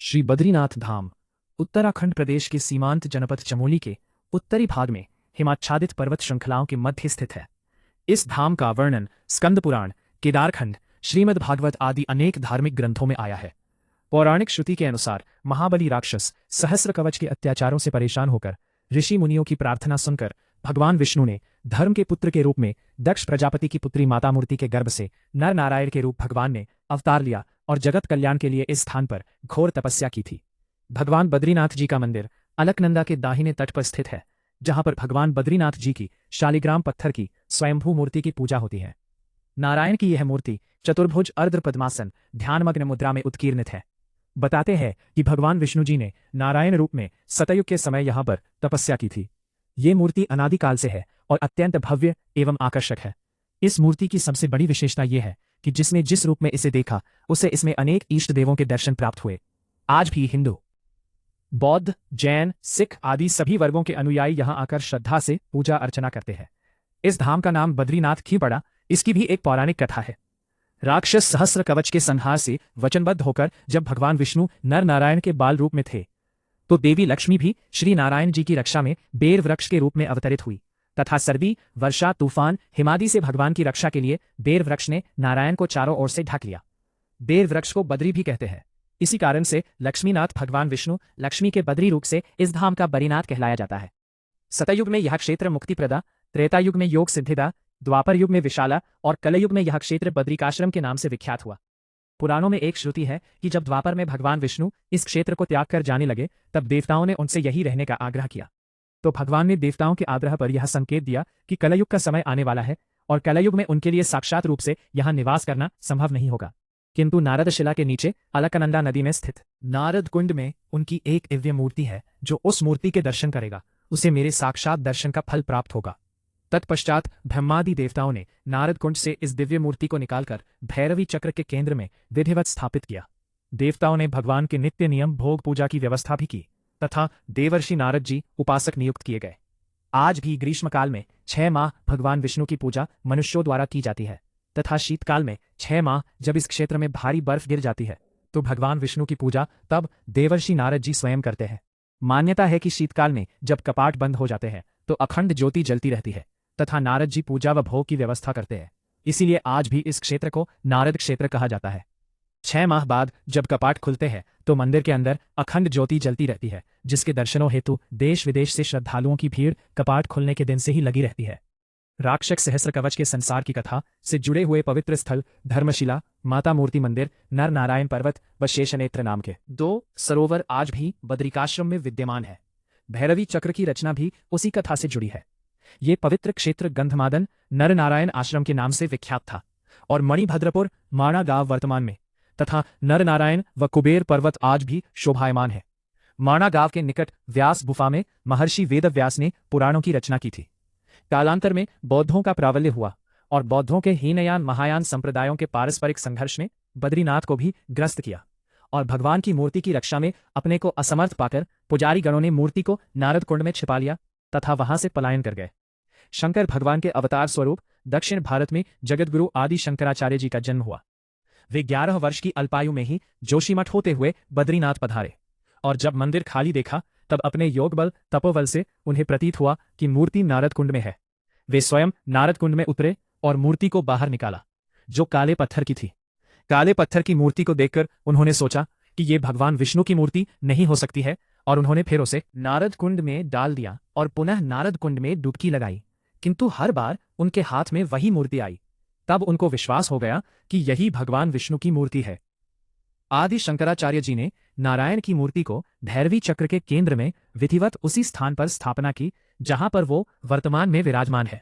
श्री बद्रीनाथ धाम उत्तराखंड प्रदेश के सीमांत जनपद चमोली के उत्तरी भाग में हिमाच्छादित पर्वत श्रृंखलाओं के मध्य स्थित है। इस धाम का वर्णन स्कंद पुराण, केदारखंड, श्रीमद् भागवत आदि अनेक धार्मिक ग्रंथों में आया है। पौराणिक श्रुति के अनुसार महाबली राक्षस सहस्र कवच के अत्याचारों से परेशान होकर ऋषि मुनियों की प्रार्थना सुनकर भगवान विष्णु ने धर्म के पुत्र के रूप में दक्ष प्रजापति की पुत्री माता मूर्ति के गर्भ से नर नारायण के रूप भगवान ने अवतार लिया और जगत कल्याण के लिए इस स्थान पर घोर तपस्या की थी। भगवान बद्रीनाथ जी का मंदिर अलकनंदा के दाहिने तट पर स्थित है, जहां पर भगवान बद्रीनाथ जी की शालिग्राम पत्थर की स्वयंभू मूर्ति की पूजा होती है। नारायण की यह मूर्ति चतुर्भुज अर्ध पद्मासन ध्यानमग्न मुद्रा में उत्कीर्णित है। बताते हैं कि भगवान विष्णु जी ने नारायण रूप में सतयुग के समय यहां पर तपस्या की थी। ये मूर्ति अनादिकाल से है और अत्यंत भव्य एवं आकर्षक है। इस मूर्ति की सबसे बड़ी विशेषता यह है कि जिसने जिस रूप में इसे देखा उसे इसमें अनेक इष्ट देवों के दर्शन प्राप्त हुए। आज भी हिंदू, बौद्ध, जैन, सिख आदि सभी वर्गों के अनुयायी यहां आकर श्रद्धा से पूजा अर्चना करते हैं। इस धाम का नाम बद्रीनाथ क्यों पड़ा, इसकी भी एक पौराणिक कथा है। राक्षस सहस्र कवच के संहार से वचनबद्ध होकर जब भगवान विष्णु नर नारायण के बाल रूप में थे, तो देवी लक्ष्मी भी श्री नारायण जी की रक्षा में बेर वृक्ष के रूप में अवतरित हुई तथा सर्दी, वर्षा, तूफान, हिमादि से भगवान की रक्षा के लिए बेर वृक्ष ने नारायण को चारों ओर से ढक लिया। बेर वृक्ष को बद्री भी कहते हैं। इसी कारण से लक्ष्मीनाथ भगवान विष्णु लक्ष्मी के बद्री रूप से इस धाम का बरीनाथ कहलाया जाता है। सतयुग में यह क्षेत्र मुक्तिप्रदा, त्रेता युग में योग सिद्धिदा, द्वापर युग में विशाला और कलयुग में यह क्षेत्र बद्रिकाश्रम के नाम से विख्यात हुआ। पुराणों में एक श्रुति है कि जब द्वापर में भगवान विष्णु इस क्षेत्र को त्याग कर जाने लगे, तब देवताओं ने उनसे यही रहने का आग्रह किया। तो भगवान ने देवताओं के आग्रह पर यह संकेत दिया कि कलयुग का समय आने वाला है और कलयुग में उनके लिए साक्षात रूप से यहां निवास करना संभव नहीं होगा। किंतु नारद शिला के नीचे अलकनंदा नदी में स्थित नारद कुंड में उनकी एक दिव्य मूर्ति है। जो उस मूर्ति के दर्शन करेगा उसे मेरे साक्षात दर्शन का फल प्राप्त होगा। तत्पश्चात ब्रह्मादि देवताओं ने नारद कुंड से इस दिव्य मूर्ति को निकालकर भैरवी चक्र के केंद्र में विधिवत स्थापित किया। देवताओं ने भगवान के नित्य नियम भोग पूजा की व्यवस्था भी की तथा देवर्षि नारद जी उपासक नियुक्त किए गए। आज भी ग्रीष्मकाल में 6 माह भगवान विष्णु की पूजा मनुष्यों द्वारा की जाती है तथा शीतकाल में 6 माह जब इस क्षेत्र में भारी बर्फ गिर जाती है तो भगवान विष्णु की पूजा तब देवर्षि नारद जी स्वयं करते हैं। मान्यता है कि शीतकाल में जब कपाट बंद हो जाते हैं तो अखंड ज्योति जलती रहती है तथा नारद जी पूजा व भोग की व्यवस्था करते हैं। इसीलिए आज भी इस क्षेत्र को नारद क्षेत्र कहा जाता है। 6 माह बाद जब कपाट खुलते हैं तो मंदिर के अंदर अखंड ज्योति जलती रहती है, जिसके दर्शनों हेतु देश विदेश से श्रद्धालुओं की भीड़ कपाट खुलने के दिन से ही लगी रहती है। राक्षस सहस्र कवच के संसार की कथा से जुड़े हुए पवित्र स्थल धर्मशिला, माता मूर्ति मंदिर, नर नारायण पर्वत व शेषनेत्र नाम के 2 सरोवर आज भी बद्रिकाश्रम में विद्यमान है। भैरवी चक्र की रचना भी उसी कथा से जुड़ी है। ये पवित्र क्षेत्र गंधमादन नर नारायण आश्रम के नाम से विख्यात था और मणिभद्रपुर, माणा गांव वर्तमान में तथा नर नारायण व कुबेर पर्वत आज भी शोभायमान है। माणा गांव के निकट व्यास गुफा में महर्षि वेदव्यास ने पुराणों की रचना की थी। कालांतर में बौद्धों का प्राबल्य हुआ और बौद्धों के हीनयान महायान संप्रदायों के पारस्परिक संघर्ष ने बद्रीनाथ को भी ग्रस्त किया और भगवान की मूर्ति की रक्षा में अपने को असमर्थ पाकर पुजारी गणों ने मूर्ति को नारद कुंड में छिपा लिया तथा वहां से पलायन कर गए। शंकर भगवान के अवतार स्वरूप दक्षिण भारत में जगतगुरु आदि शंकराचार्य जी का जन्म हुआ। वे 11 वर्ष की अल्पायु में ही जोशीमठ होते हुए बद्रीनाथ पधारे और जब मंदिर खाली देखा तब अपने योग बल तपोबल से उन्हें प्रतीत हुआ कि मूर्ति नारद कुंड में है। वे स्वयं नारद कुंड में उतरे और मूर्ति को बाहर निकाला, जो काले पत्थर की थी। काले पत्थर की मूर्ति को देखकर उन्होंने सोचा कि ये भगवान विष्णु की मूर्ति नहीं हो सकती है और उन्होंने फिर उसे नारद कुंड में डाल दिया और पुनः नारद कुंड में डुबकी लगाई, किंतु हर बार उनके हाथ में वही मूर्ति आई। तब उनको विश्वास हो गया कि यही भगवान विष्णु की मूर्ति है। आदि शंकराचार्य जी ने नारायण की मूर्ति को भैरवी चक्र के केंद्र में विधिवत उसी स्थान पर स्थापना की जहां पर वो वर्तमान में विराजमान है।